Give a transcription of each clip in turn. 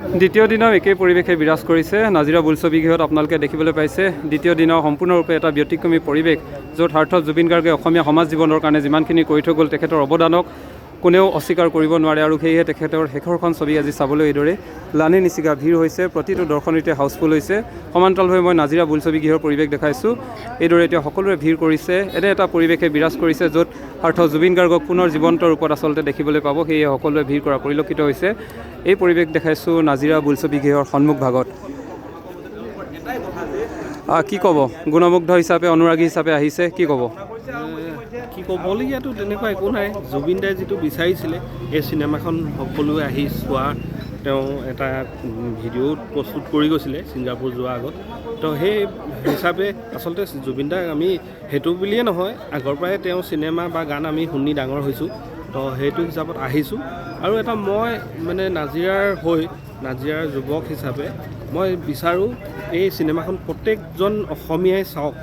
দ্বিতীয় দিনৰ একেই পৰিৱেশে বিৰাজ কৰিছে নাজিৰা বোলছবি গৃহত আপোনালোকে দেখিবলৈ পাইছে। দ্বিতীয় দিনৰ সম্পূৰ্ণৰূপে এটা ব্যতিক্ৰমী পৰিৱেশ, য'ত সাৰ্থক জুবিন গাৰ্গে অসমীয়া সমাজ জীৱনৰ কাৰণে যিমানখিনি কৰি থৈ গ'ল তেখেতৰ অৱদানক কোনেও অস্বীকাৰ কৰিব নোৱাৰে আৰু সেয়েহে তেখেতৰ শেষৰখন ছবি আজি চাবলৈ এইদৰে লানি নিচিগা ভিৰ হৈছে। প্ৰতিটো দৰ্শনীতে হাউচফুল হৈছে। সমান্তৰালভাৱে মই নাজিৰা বোলছবি গৃহৰ পৰিৱেশ দেখাইছোঁ। এইদৰে এতিয়া সকলোৰে ভিৰ কৰিছে। এনে এটা পৰিৱেশে বিৰাজ কৰিছে য'ত সাৰ্থক জুবিন গাৰ্গক পুনৰ জীৱন্ত ৰূপত আচলতে দেখিবলৈ পাব, সেয়ে সকলোৱে ভিৰ কৰা পৰিলক্ষিত হৈছে। এই পৰিৱেশ দেখাইছোঁ নাজিৰা বোলছবি গৃহৰ সন্মুখ ভাগত। কি ক'ব, গুণমুগ্ধ হিচাপে অনুৰাগী হিচাপে আহিছে, কি ক'ব? কি ক'বলগীয়াতো তেনেকুৱা একো নাই। জুবিন দাই যিটো বিচাৰিছিলে এই চিনেমাখন সকলোৱে আহি চোৱা, তেওঁ এটা ভিডিঅ' প্ৰস্তুত কৰি গৈছিলে ছিংগাপুৰ যোৱাৰ আগত। তো সেই হিচাপে আচলতে জুবিন দাক আমি সেইটো বুলিয়ে নহয়, আগৰ পৰাই তেওঁ চিনেমা বা গান আমি শুনি ডাঙৰ হৈছোঁ। তো সেইটো হিচাপত আহিছোঁ। আৰু এটা মই মানে নাজিৰাৰ যুৱক হিচাপে মই বিচাৰোঁ এই চিনেমাখন প্ৰত্যেকজন অসমীয়াই চাওক,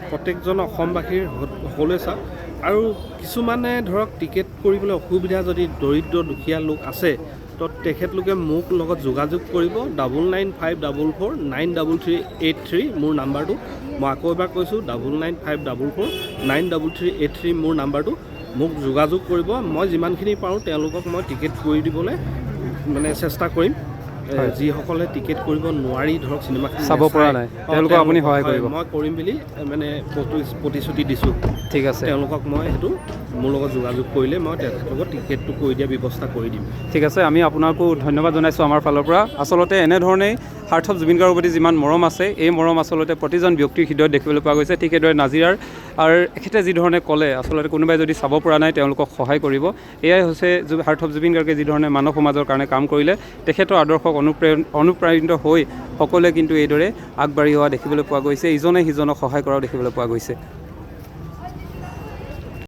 প্ৰত্যেকজন অসমবাসীৰ সকলোৱে চাওক। আৰু কিছুমানে ধৰক টিকেট কৰিবলৈ অসুবিধা যদি দৰিদ্ৰ দুখীয়া লোক আছে, তো তেখেতলোকে মোক লগত যোগাযোগ কৰিব। 9954493383 মোৰ নাম্বাৰটো। মই আকৌ এবাৰ কৈছোঁ 9954493383 মোৰ নাম্বাৰটো। মোক যোগাযোগ কৰিব। মই যিমানখিনি পাৰোঁ তেওঁলোকক মই টিকেট কৰি দিবলৈ মানে চেষ্টা কৰিম। যিসকলে টিকেট কৰিব নোৱাৰি ধৰক চিনেমাখন চাব পৰা নাই তেওঁলোকক আপুনি সহায় কৰিব। মই কৰিম বুলি মানে প্ৰতিশ্ৰুতি দিছোঁ। ঠিক আছে, তেওঁলোকক মই সেইটো মোৰ লগত যোগাযোগ কৰিলে মই তেখেতলোকক টিকেটটো কৰি দিয়া ব্যৱস্থা কৰি দিম। ঠিক আছে, আমি আপোনাকো ধন্যবাদ জনাইছোঁ আমাৰ ফালৰ পৰা। আচলতে এনেধৰণেই সাৰ্থক জুবিন গাৰ্গৰ প্ৰতি যিমান মৰম আছে, এই মৰম আচলতে প্ৰতিজন ব্যক্তিৰ হৃদয়ত দেখিবলৈ পোৱা গৈছে। ঠিক সেইদৰে নাজিৰাৰ আৰু এখেতে যিধৰণে ক'লে, আচলতে কোনোবাই যদি চাব পৰা নাই তেওঁলোকক সহায় কৰিব। এয়াই হৈছে সাৰ্থক জুবিন গাৰ্গে যিধৰণে মানৱ সমাজৰ কাৰণে কাম কৰিলে, তেখেতৰ আদৰ্শক অনুপ্ৰাণিত হৈ সকলোৱে কিন্তু এইদৰে আগবাঢ়ি অহা দেখিবলৈ পোৱা গৈছে। ইজনে সিজনক সহায় কৰাও দেখিবলৈ পোৱা গৈছে।